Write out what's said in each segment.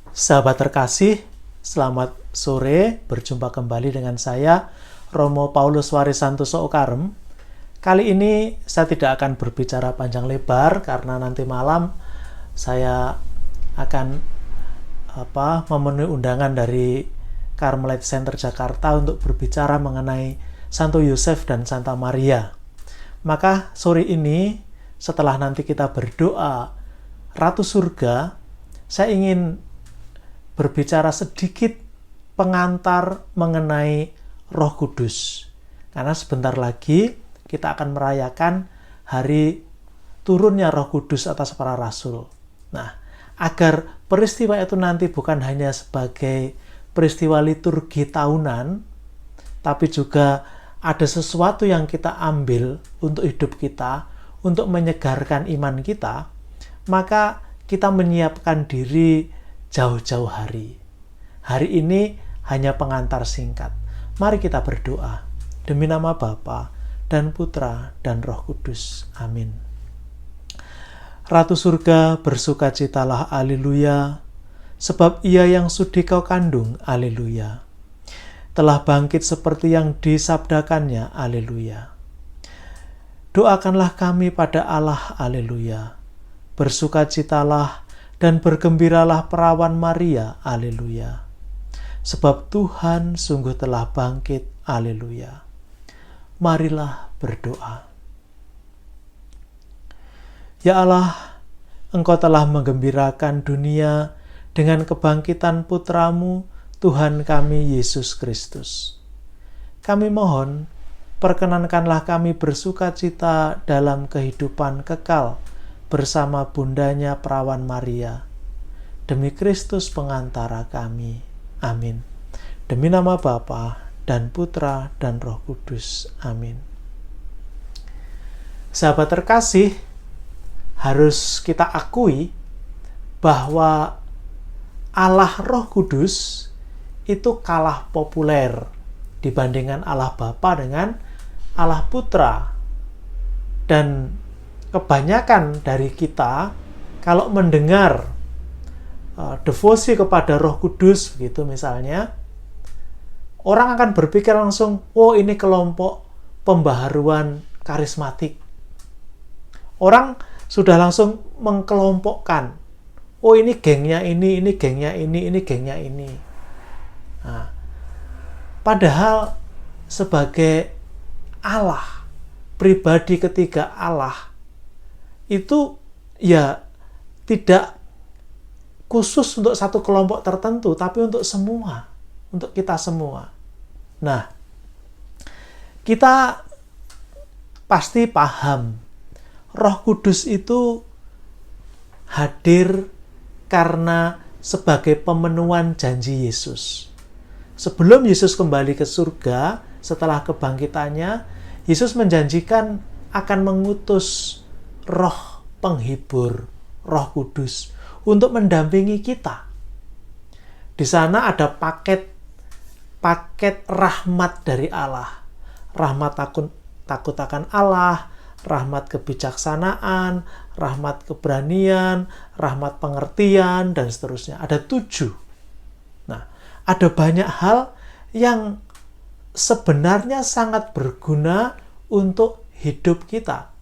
Sahabat terkasih, selamat sore, berjumpa kembali dengan saya, Romo Paulus Warisantoso Okarem. Kali ini saya tidak akan berbicara panjang lebar karena nanti malam saya akan memenuhi undangan dari Carmelite Center Jakarta untuk berbicara mengenai Santo Yosef dan Santa Maria. Maka sore ini, setelah nanti kita berdoa Ratu Surga, saya ingin berbicara sedikit pengantar mengenai Roh Kudus. Karena sebentar lagi kita akan merayakan hari turunnya Roh Kudus atas para rasul. Nah, agar peristiwa itu nanti bukan hanya sebagai peristiwa liturgi tahunan, tapi juga ada sesuatu yang kita ambil untuk hidup kita, untuk menyegarkan iman kita, maka kita menyiapkan diri jauh-jauh hari. Hari ini hanya pengantar singkat. Mari kita berdoa. Demi nama Bapa dan Putra dan Roh Kudus. Amin. Ratu Surga, bersukacitalah, haleluya, sebab Ia yang sudi kau kandung, haleluya, telah bangkit seperti yang disabdakannya, haleluya. Doakanlah kami pada Allah, haleluya. Bersukacitalah dan bergembiralah perawan Maria, haleluya, sebab Tuhan sungguh telah bangkit, haleluya. Marilah berdoa. Ya Allah, Engkau telah menggembirakan dunia dengan kebangkitan Putramu, Tuhan kami Yesus Kristus. Kami mohon, perkenankanlah kami bersukacita dalam kehidupan kekal bersama bundanya perawan Maria. Demi Kristus pengantara kami. Amin. Demi nama Bapa dan Putra dan Roh Kudus. Amin. Sahabat terkasih, harus kita akui bahwa Allah Roh Kudus itu kalah populer dibandingkan Allah Bapa dengan Allah Putra. Dan kebanyakan dari kita kalau mendengar devosi kepada Roh Kudus begitu misalnya, orang akan berpikir langsung, oh ini kelompok pembaharuan karismatik. Orang sudah langsung mengkelompokkan, oh ini gengnya ini gengnya ini gengnya ini. Nah, padahal sebagai Allah, pribadi ketiga Allah, itu ya tidak khusus untuk satu kelompok tertentu, tapi untuk semua, untuk kita semua. Nah, kita pasti paham, Roh Kudus itu hadir karena sebagai pemenuhan janji Yesus. Sebelum Yesus kembali ke surga, setelah kebangkitannya, Yesus menjanjikan akan mengutus Roh Penghibur, Roh Kudus, untuk mendampingi kita. Di sana ada paket rahmat dari Allah. Rahmat takut akan Allah, rahmat kebijaksanaan, rahmat keberanian, rahmat pengertian, dan seterusnya. Ada 7. Nah, ada banyak hal yang sebenarnya sangat berguna untuk hidup kita,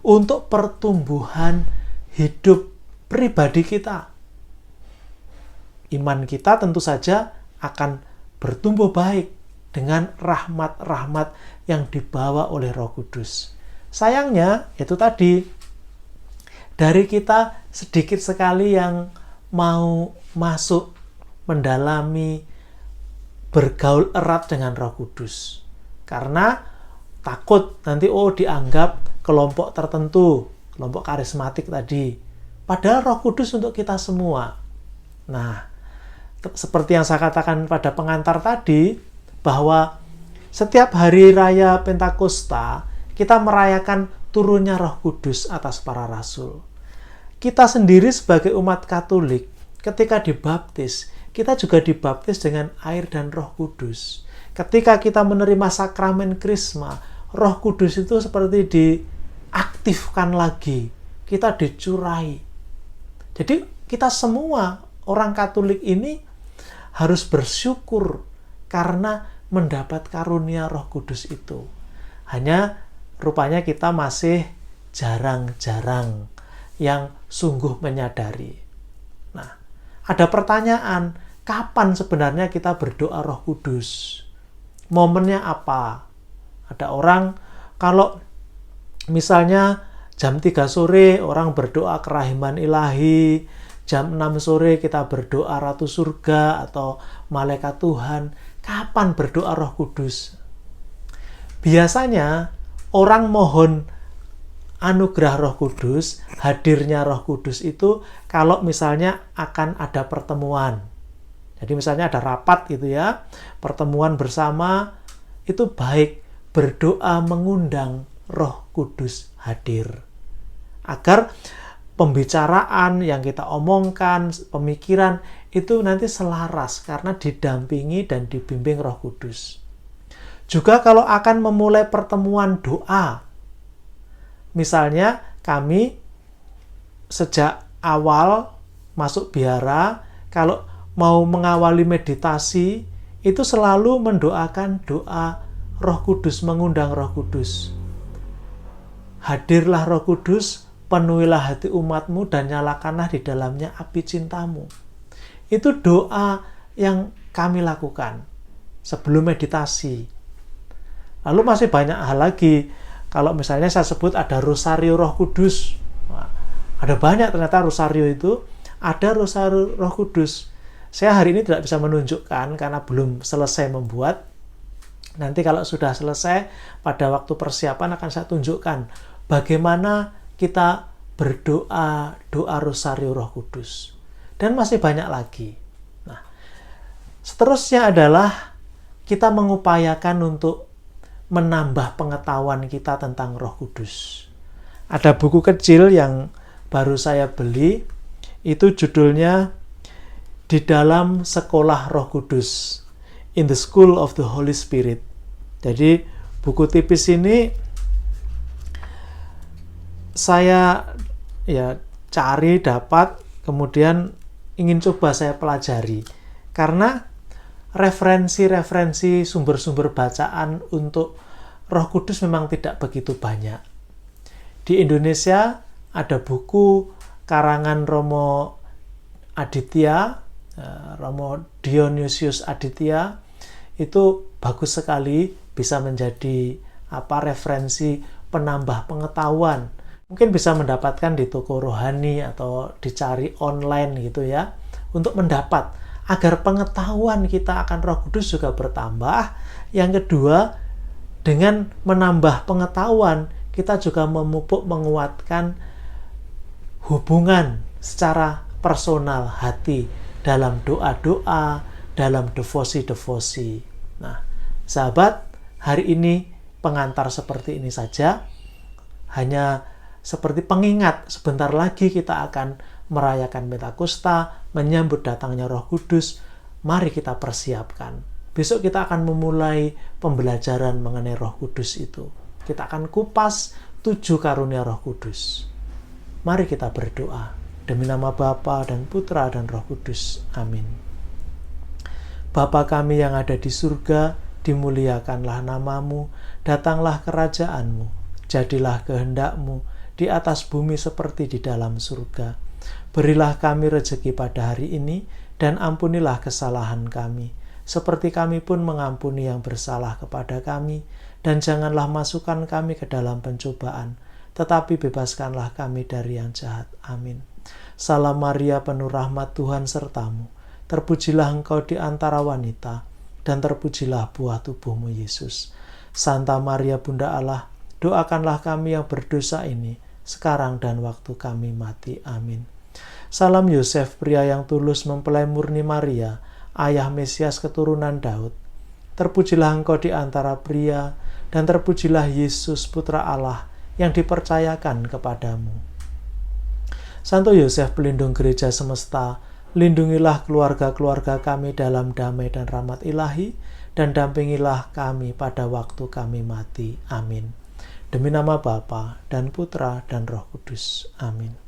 untuk pertumbuhan hidup pribadi kita. Iman kita tentu saja akan bertumbuh baik dengan rahmat-rahmat yang dibawa oleh Roh Kudus. Sayangnya, itu tadi, dari kita sedikit sekali yang mau masuk, mendalami, bergaul erat dengan Roh Kudus. Karena takut nanti dianggap kelompok tertentu, kelompok karismatik tadi. Padahal Roh Kudus untuk kita semua. Nah, seperti yang saya katakan pada pengantar tadi, bahwa setiap hari raya Pentakosta, kita merayakan turunnya Roh Kudus atas para rasul. Kita sendiri sebagai umat Katolik, ketika dibaptis, kita juga dibaptis dengan air dan Roh Kudus. Ketika kita menerima sakramen Krisma, Roh Kudus itu seperti diaktifkan lagi, kita dicurai. Jadi kita semua orang Katolik ini harus bersyukur karena mendapat karunia Roh Kudus itu. Hanya rupanya kita masih jarang-jarang yang sungguh menyadari. Nah, ada pertanyaan, kapan sebenarnya kita berdoa Roh Kudus? Momennya apa? Ada orang kalau misalnya jam 3 sore orang berdoa kerahiman ilahi, jam 6 sore kita berdoa Ratu Surga atau Malaikat Tuhan. Kapan berdoa Roh Kudus? Biasanya orang mohon anugerah Roh Kudus, hadirnya Roh Kudus itu kalau misalnya akan ada pertemuan. Jadi misalnya ada rapat gitu ya, pertemuan bersama, itu baik berdoa mengundang Roh Kudus hadir. Agar pembicaraan yang kita omongkan, pemikiran, itu nanti selaras karena didampingi dan dibimbing Roh Kudus. Juga kalau akan memulai pertemuan doa, misalnya kami sejak awal masuk biara, kalau mau mengawali meditasi, itu selalu mendoakan doa Roh Kudus, mengundang Roh Kudus. Hadirlah Roh Kudus, penuhilah hati umatmu dan nyalakanlah di dalamnya api cintamu. Itu doa yang kami lakukan sebelum meditasi. Lalu masih banyak hal lagi. Kalau misalnya saya sebut ada Rosario Roh Kudus. Nah, ada banyak ternyata Rosario itu. Ada Rosario Roh Kudus. Saya hari ini tidak bisa menunjukkan karena belum selesai membuat. Nanti kalau sudah selesai, pada waktu persiapan akan saya tunjukkan bagaimana kita berdoa, doa Rosario Roh Kudus. Dan masih banyak lagi. Nah, seterusnya adalah kita mengupayakan untuk menambah pengetahuan kita tentang Roh Kudus. Ada buku kecil yang baru saya beli, itu judulnya Di Dalam Sekolah Roh Kudus, In the School of the Holy Spirit. Jadi buku tipis ini saya cari, dapat, kemudian ingin coba saya pelajari. Karena referensi-referensi sumber-sumber bacaan untuk Roh Kudus memang tidak begitu banyak. Di Indonesia ada buku karangan Romo Aditya, Romo Dionysius Aditya, itu bagus sekali, bisa menjadi referensi penambah pengetahuan. Mungkin bisa mendapatkan di toko rohani atau dicari online gitu ya, untuk mendapat agar pengetahuan kita akan Roh Kudus juga bertambah. Yang kedua, dengan menambah pengetahuan, kita juga memupuk, menguatkan hubungan secara personal hati dalam doa-doa, dalam devosi-devosi. Nah, sahabat, hari ini pengantar seperti ini saja. Hanya seperti pengingat, sebentar lagi kita akan merayakan Pentakosta, menyambut datangnya Roh Kudus. Mari kita persiapkan. Besok kita akan memulai pembelajaran mengenai Roh Kudus itu. Kita akan kupas 7 karunia Roh Kudus. Mari kita berdoa. Demi nama Bapa dan Putra dan Roh Kudus. Amin. Bapa kami yang ada di surga, dimuliakanlah namamu, datanglah kerajaanmu, jadilah kehendak-mu di atas bumi seperti di dalam surga. Berilah kami rezeki pada hari ini, dan ampunilah kesalahan kami, seperti kami pun mengampuni yang bersalah kepada kami, dan janganlah masukkan kami ke dalam pencobaan, tetapi bebaskanlah kami dari yang jahat. Amin. Salam Maria, penuh rahmat, Tuhan sertamu. Terpujilah engkau di antara wanita, dan terpujilah buah tubuhmu, Yesus. Santa Maria, Bunda Allah, doakanlah kami yang berdosa ini, sekarang dan waktu kami mati. Amin. Salam Yosef, pria yang tulus mempelai murni Maria, ayah Mesias keturunan Daud. Terpujilah engkau di antara pria, dan terpujilah Yesus, putra Allah, yang dipercayakan kepadamu. Santo Yosef, pelindung gereja semesta, lindungilah keluarga-keluarga kami dalam damai dan rahmat ilahi, dan dampingilah kami pada waktu kami mati. Amin. Demi nama Bapa dan Putra dan Roh Kudus. Amin.